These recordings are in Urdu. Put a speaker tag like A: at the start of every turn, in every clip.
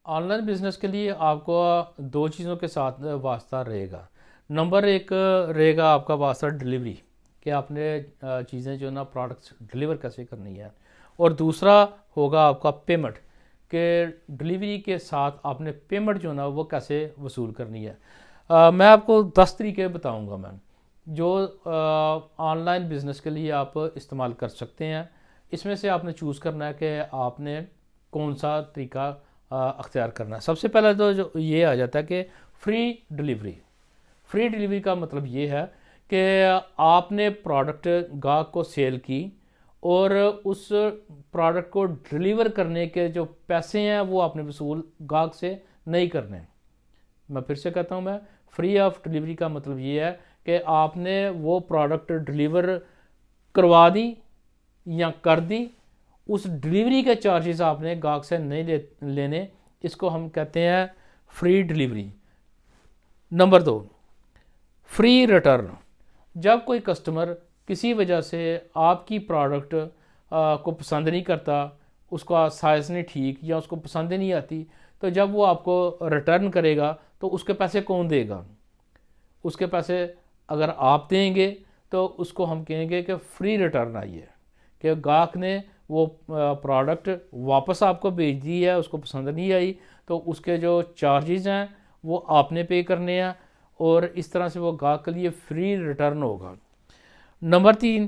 A: آن لائن بزنس کے لیے آپ کو دو چیزوں کے ساتھ واسطہ رہے گا. نمبر ایک رہے گا آپ کا واسطہ ڈلیوری، کہ آپ نے چیزیں جو ہے نا پروڈکٹس ڈلیور کیسے کرنی ہے. اور دوسرا ہوگا آپ کا پیمنٹ، کہ ڈلیوری کے ساتھ آپ نے پیمنٹ جو ہے نا وہ کیسے وصول کرنی ہے. میں آپ کو 10 طریقے بتاؤں گا میں جو آن لائن بزنس کے لیے آپ استعمال کر سکتے ہیں. اس میں سے آپ نے چوز کرنا ہے کہ آپ نے کون سا طریقہ اختیار کرنا ہے. سب سے پہلے تو جو یہ آ جاتا ہے کہ فری ڈلیوری. فری ڈلیوری کا مطلب یہ ہے کہ آپ نے پروڈکٹ گاہک کو سیل کی اور اس پروڈکٹ کو ڈلیور کرنے کے جو پیسے ہیں وہ آپ نے وصول گاہک سے نہیں کرنے. میں پھر سے کہتا ہوں، میں فری آف ڈلیوری کا مطلب یہ ہے کہ آپ نے وہ پروڈکٹ ڈلیور کروا دی یا کر دی، اس ڈلیوری کے چارجز آپ نے گاہک سے نہیں لینے. اس کو ہم کہتے ہیں free delivery. Number 2، free return. جب کوئی کسٹمر کسی وجہ سے آپ کی پروڈکٹ کو پسند نہیں کرتا، اس کا سائز نہیں ٹھیک یا اس کو پسند نہیں آتی، تو جب وہ آپ کو ریٹرن کرے گا تو اس کے پیسے کون دے گا؟ اس کے پیسے اگر آپ دیں گے تو اس کو ہم کہیں گے کہ فری ریٹرن آئی ہے، کہ گاہک نے وہ پروڈکٹ واپس آپ کو بھیج دی ہے، اس کو پسند نہیں آئی، تو اس کے جو چارجز ہیں وہ آپ نے پے کرنے ہیں، اور اس طرح سے وہ گاہک کے لیے فری ریٹرن ہوگا. نمبر 3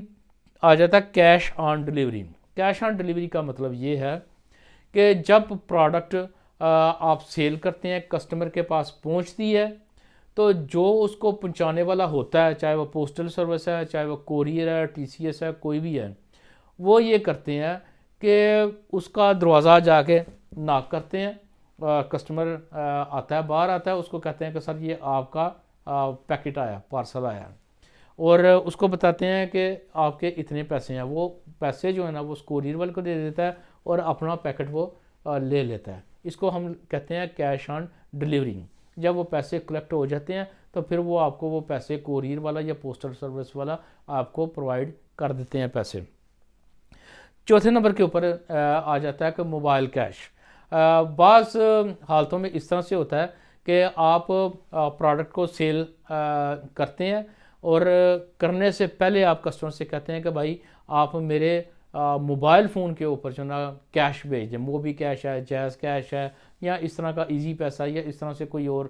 A: آ جاتا ہے cash on delivery. Cash on delivery کا مطلب یہ ہے کہ جب پروڈکٹ آپ سیل کرتے ہیں، کسٹمر کے پاس پہنچتی ہے، تو جو اس کو پہنچانے والا ہوتا ہے، چاہے وہ پوسٹل سروس ہے، چاہے وہ کوریئر ہے، ٹی سی ایس ہے، کوئی بھی ہے، وہ یہ کرتے ہیں کہ اس کا دروازہ جا کے ناک کرتے ہیں. کسٹمر آتا ہے، باہر آتا ہے، اس کو کہتے ہیں کہ سر یہ آپ کا پیکٹ آیا، پارسل آیا، اور اس کو بتاتے ہیں کہ آپ کے اتنے پیسے ہیں. وہ پیسے جو ہے نا وہ اس کوریئر والے کو دے دیتا ہے اور اپنا پیکٹ وہ لے لیتا ہے. اس کو ہم کہتے ہیں کیش آن ڈلیوری. جب وہ پیسے کلیکٹ ہو جاتے ہیں تو پھر وہ آپ کو وہ پیسے کوریئر والا یا پوسٹل سروس والا آپ کو پرووائڈ کر دیتے ہیں پیسے. چوتھے نمبر کے اوپر آ جاتا ہے کہ موبائل کیش. بعض حالتوں میں اس طرح سے ہوتا ہے کہ آپ پروڈکٹ کو سیل کرتے ہیں اور کرنے سے پہلے آپ کسٹمر سے کہتے ہیں کہ بھائی آپ میرے موبائل فون کے اوپر جو نا کیش بھیج دیں. وہ بھی کیش ہے، جیز کیش ہے، یا اس طرح کا ایزی پیسہ، یا اس طرح سے کوئی اور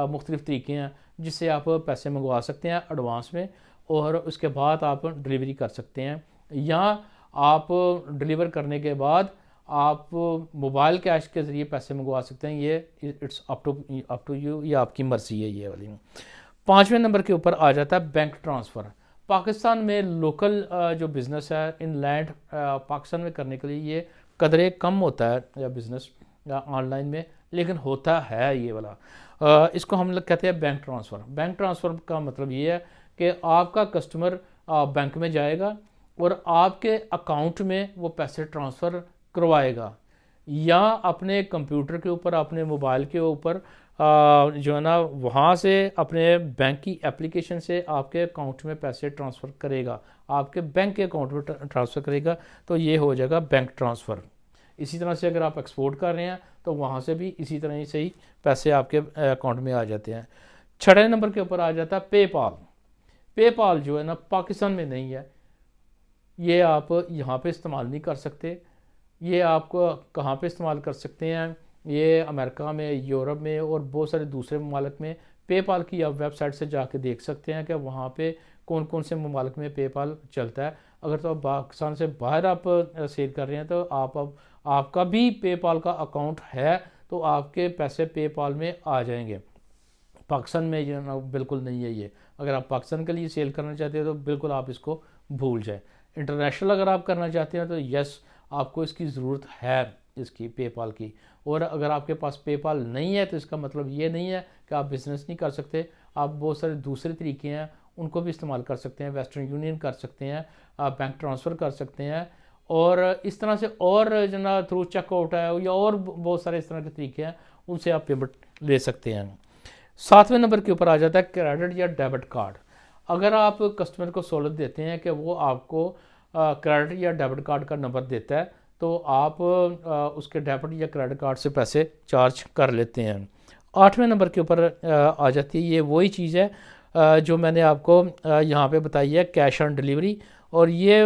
A: مختلف طریقے ہیں جس سے آپ پیسے منگوا سکتے ہیں ایڈوانس میں، اور اس کے بعد آپ ڈلیوری کر سکتے ہیں. یا آپ ڈلیور کرنے کے بعد آپ موبائل کیش کے ذریعے پیسے منگوا سکتے ہیں. یہ اٹس اپ ٹو یو، یہ آپ کی مرضی ہے یہ والی. 5ویں نمبر کے اوپر آ جاتا ہے بینک ٹرانسفر. پاکستان میں لوکل جو بزنس ہے ان لینڈ پاکستان میں کرنے کے لیے یہ قدرے کم ہوتا ہے بزنس آن لائن میں، لیکن ہوتا ہے یہ والا. اس کو ہم لوگ کہتے ہیں بینک ٹرانسفر. بینک ٹرانسفر کا مطلب یہ ہے کہ آپ کا کسٹمر بینک میں جائے گا اور آپ کے اکاؤنٹ میں وہ پیسے ٹرانسفر کروائے گا، یا اپنے کمپیوٹر کے اوپر، اپنے موبائل کے اوپر جو ہے نا وہاں سے اپنے بینک کی اپلیکیشن سے آپ کے اکاؤنٹ میں پیسے ٹرانسفر کرے گا، آپ کے بینک کے اکاؤنٹ میں ٹرانسفر کرے گا. تو یہ ہو جائے گا بینک ٹرانسفر. اسی طرح سے اگر آپ ایکسپورٹ کر رہے ہیں تو وہاں سے بھی اسی طرح سے ہی پیسے آپ کے اکاؤنٹ میں آ جاتے ہیں. 6 نمبر کے اوپر آ جاتا ہے پے پال. پے پال جو ہے نا پاکستان میں نہیں ہے، یہ آپ یہاں پہ استعمال نہیں کر سکتے. یہ آپ کو کہاں پہ استعمال کر سکتے ہیں؟ یہ امریکہ میں، یورپ میں اور بہت سارے دوسرے ممالک میں پے پال کی آپ ویب سائٹ سے جا کے دیکھ سکتے ہیں کہ وہاں پہ کون کون سے ممالک میں پے پال چلتا ہے. اگر تو پاکستان سے باہر آپ سیل کر رہے ہیں تو آپ کا بھی پے پال کا اکاؤنٹ ہے تو آپ کے پیسے پے پال میں آ جائیں گے. پاکستان میں جو نا بالکل نہیں ہے یہ. اگر آپ پاکستان کے لیے سیل کرنا چاہتے ہیں تو بالکل آپ اس کو بھول جائیں. انٹرنیشنل اگر آپ کرنا چاہتے ہیں تو یس، آپ کو اس کی ضرورت ہے، اس کی پے پال کی. اور اگر آپ کے پاس پے پال نہیں ہے تو اس کا مطلب یہ نہیں ہے کہ آپ بزنس نہیں کر سکتے. آپ بہت سارے دوسرے طریقے ہیں ان کو بھی استعمال کر سکتے ہیں. ویسٹرن یونین کر سکتے ہیں، آپ بینک ٹرانسفر کر سکتے ہیں، اور اس طرح سے اور جو نا تھرو چیک آؤٹ ہے، یا اور بہت سارے اس طرح کے طریقے ہیں، ان سے آپ پیمنٹ لے سکتے ہیں. 7ویں نمبر کے اوپر آ جاتا ہے کریڈٹ یا ڈیبٹ کارڈ. اگر آپ کسٹمر کو سہولت دیتے ہیں کہ وہ آپ کو کریڈٹ یا ڈیبٹ کارڈ کا نمبر دیتا ہے تو آپ اس کے ڈیبٹ یا کریڈٹ کارڈ سے پیسے چارج کر لیتے ہیں۔ 8ویں نمبر کے اوپر آ جاتی ہے، یہ وہی چیز ہے جو میں نے آپ کو یہاں پہ بتائی ہے، کیش آن ڈلیوری۔ اور یہ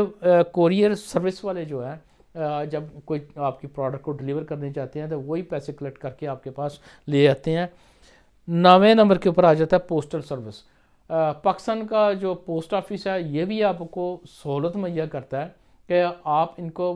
A: کوریئر سروس والے جو ہیں جب کوئی آپ کی پروڈکٹ کو ڈلیور کرنے چاہتے ہیں تو وہی پیسے کلیکٹ کر کے آپ کے پاس لے آتے ہیں۔ 9ویں نمبر کے اوپر آ جاتا ہے پوسٹل سروس۔ پاکستان کا جو پوسٹ آفس ہے یہ بھی آپ کو سہولت مہیا کرتا ہے کہ آپ ان کو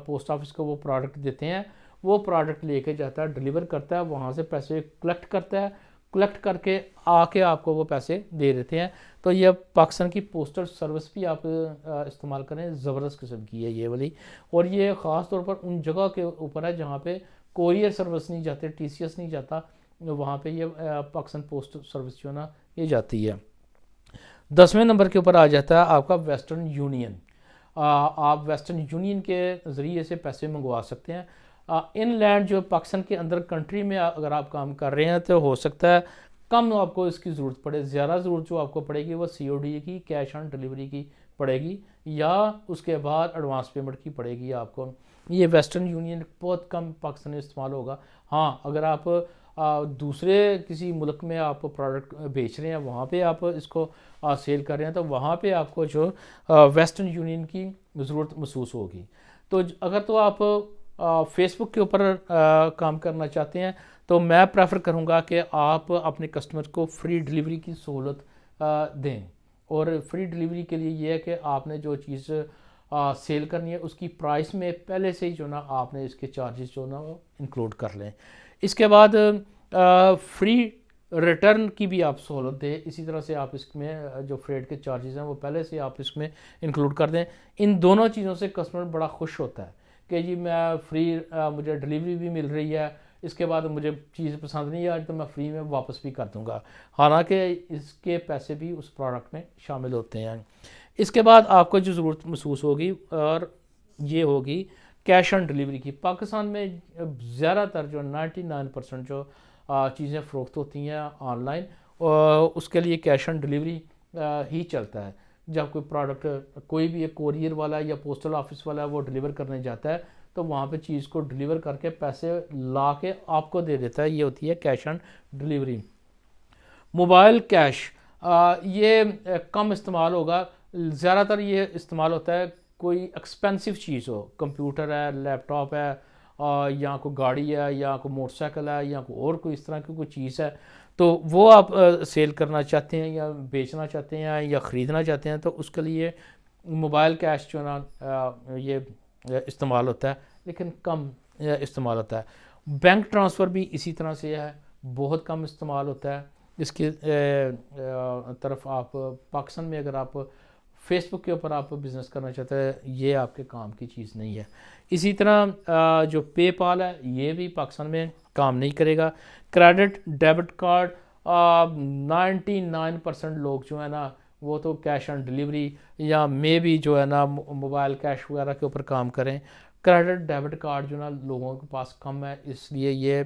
A: پوسٹ آفس کو وہ پروڈکٹ دیتے ہیں، وہ پروڈکٹ لے کے جاتا ہے، ڈلیور کرتا ہے، وہاں سے پیسے کلیکٹ کرتا ہے، کلیکٹ کر کے آ کے آپ کو وہ پیسے دے دیتے ہیں۔ تو یہ پاکستان کی پوسٹل سروس بھی آپ استعمال کریں، زبردست قسم کی ہے یہ والی۔ اور یہ خاص طور پر ان جگہ کے اوپر ہے جہاں پہ کوریئر سروس نہیں جاتے، ٹی سی ایس نہیں جاتا، وہاں پہ یہ پاکستان پوسٹ سروس جو ہے نا یہ جاتی ہے۔ 10ویں نمبر کے اوپر آ جاتا ہے آپ کا ویسٹرن یونین۔ آپ ویسٹرن یونین کے ذریعے سے پیسے منگوا سکتے ہیں۔ ان لینڈ جو پاکستان کے اندر کنٹری میں اگر آپ کام کر رہے ہیں تو ہو سکتا ہے کم آپ کو اس کی ضرورت پڑے، زیادہ ضرورت جو آپ کو پڑے گی وہ سی او ڈی کی، کیش آن ڈلیوری کی پڑے گی، یا اس کے بعد ایڈوانس پیمنٹ کی پڑے گی آپ کو۔ یہ ویسٹرن یونین بہت کم پاکستان میں استعمال ہوگا۔ ہاں اگر آپ دوسرے کسی ملک میں آپ پروڈکٹ بیچ رہے ہیں، وہاں پہ آپ اس کو سیل کر رہے ہیں تو وہاں پہ آپ کو جو ویسٹرن یونین کی ضرورت محسوس ہوگی۔ تو اگر تو آپ فیس بک کے اوپر کام کرنا چاہتے ہیں تو میں پریفر کروں گا کہ آپ اپنے کسٹمر کو فری ڈلیوری کی سہولت دیں۔ اور فری ڈلیوری کے لیے یہ ہے کہ آپ نے جو چیز سیل کرنی ہے اس کی پرائس میں پہلے سے ہی جو نا آپ نے اس کے چارجز جو نا وہ انکلوڈ کر لیں۔ اس کے بعد فری ریٹرن کی بھی آپ سہولت دیں، اسی طرح سے آپ اس میں جو فریٹ کے چارجز ہیں وہ پہلے سے آپ اس میں انکلوڈ کر دیں۔ ان دونوں چیزوں سے کسٹمر بڑا خوش ہوتا ہے کہ جی میں فری مجھے ڈلیوری بھی مل رہی ہے، اس کے بعد مجھے چیز پسند نہیں آئی تو میں فری میں واپس بھی کر دوں گا، حالانکہ اس کے پیسے بھی اس پروڈکٹ میں شامل ہوتے ہیں۔ اس کے بعد آپ کو جو ضرورت محسوس ہوگی اور یہ ہوگی کیش آن ڈلیوری کی۔ پاکستان میں زیادہ تر جو 99% جو چیزیں فروخت ہوتی ہیں آن لائن، اس کے لیے کیش آن ڈلیوری ہی چلتا ہے۔ جب کوئی پروڈکٹ کوئی بھی ایک کوریئر والا یا پوسٹل آفس والا وہ ڈلیور کرنے جاتا ہے تو وہاں پہ چیز کو ڈلیور کر کے پیسے لا کے آپ کو دے دیتا ہے، یہ ہوتی ہے cash on delivery. Mobile cash یہ کم استعمال ہوگا، زیادہ تر یہ استعمال ہوتا ہے کوئی ایکسپینسو چیز ہو، کمپیوٹر ہے، لیپ ٹاپ ہے، یا کوئی گاڑی ہے، یا کوئی موٹر سائیکل ہے، یا اور کوئی اس طرح کی کوئی چیز ہے تو وہ آپ سیل کرنا چاہتے ہیں یا بیچنا چاہتے ہیں یا خریدنا چاہتے ہیں تو اس کے لیے موبائل کیش جو نا یہ استعمال ہوتا ہے، لیکن کم استعمال ہوتا ہے۔ بینک ٹرانسفر بھی اسی طرح سے ہے، بہت کم استعمال ہوتا ہے اس کی طرف۔ آپ پاکستان میں اگر آپ فیس بک کے اوپر آپ بزنس کرنا چاہتے ہیں یہ آپ کے کام کی چیز نہیں ہے۔ اسی طرح جو پے پال ہے یہ بھی پاکستان میں کام نہیں کرے گا۔ کریڈٹ ڈیبٹ کارڈ 99% لوگ جو ہے نا وہ تو کیش آن ڈلیوری یا میں بھی جو ہے نا موبائل کیش وغیرہ کے اوپر کام کریں۔ کریڈٹ ڈیبٹ کارڈ جو نا لوگوں کے پاس کم ہے، اس لیے یہ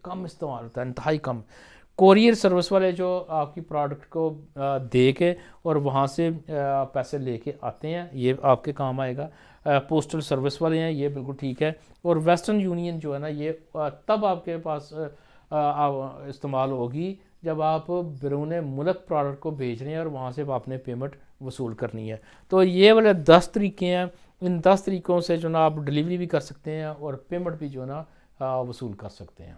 A: کم استعمال ہوتا ہے، انتہائی کم۔ کوریئر سروس والے جو آپ کی پروڈکٹ کو دے کے اور وہاں سے پیسے لے کے آتے ہیں یہ آپ کے کام آئے گا۔ پوسٹل سروس والے ہیں یہ بالکل ٹھیک ہے۔ اور ویسٹرن یونین جو ہے نا یہ تب آپ کے پاس استعمال ہوگی جب آپ بیرون ملک پروڈکٹ کو بھیج رہے ہیں اور وہاں سے آپ نے پیمنٹ وصول کرنی ہے۔ تو یہ والے 10 طریقے ہیں، ان 10 طریقوں سے جو نا آپ ڈلیوری بھی کر سکتے ہیں اور پیمنٹ بھی جو ہے نا وصول کر سکتے ہیں۔